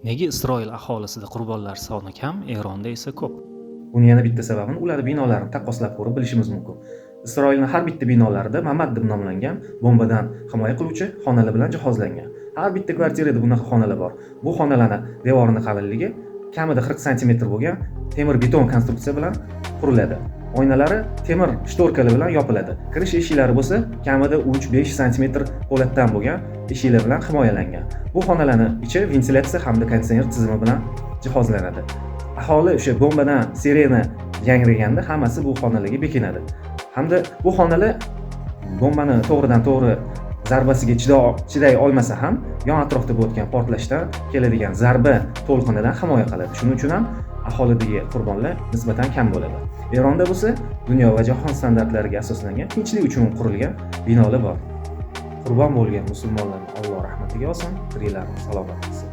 Nega Isroil aholisida qurbonlar soni kam, Eronda esa ko'p? Buni yana bitta sababini ular binolarni taqqoslab ko'rib bilishimiz mumkin. Isroilning har bitta binolarida Mamad deb nomlangan bombadan himoya qiluvchi xonalar bilan jihozlangan. Har bitta kvartirada bunaqa xonalar bor. Bu xonalarni devorining qalinligi kamida 40 sm bo'lgan temir beton konstruksiya bilan quriladi. Oynalari temir shtorkalar bilan yopiladi. Kirish eshiklari bo'lsa kamida 3-5 sm po'latdan bo'lgan eshiklar bilan himoyalangan. Bu xonalarning ichi ventilyatsiya hamda konditsioner tizimi bilan jihozlanadi. Aholi o'sha bombadan sirena yangraganda hammasi bu xonalarga bekinadi. Hamda bu xonalar bombani to'g'ridan to'g'ri zarbasiga chiday olmasa ham yon atrofda bo'layotgan portlashdan keladigan zarba to'lqinidan himoya qiladi. Shuning uchun ham aholidagi qurbonlar nisbatan kam bo'ladi. Eronda bo'lsa dunyo va jahon standartlariga asoslangan tinchlik uchun qurilgan binolar bor. Qurbon bo'lgan musulmonlarning Alloh rahmatiga olsin, tiriklarimiz salomat bo'lsin.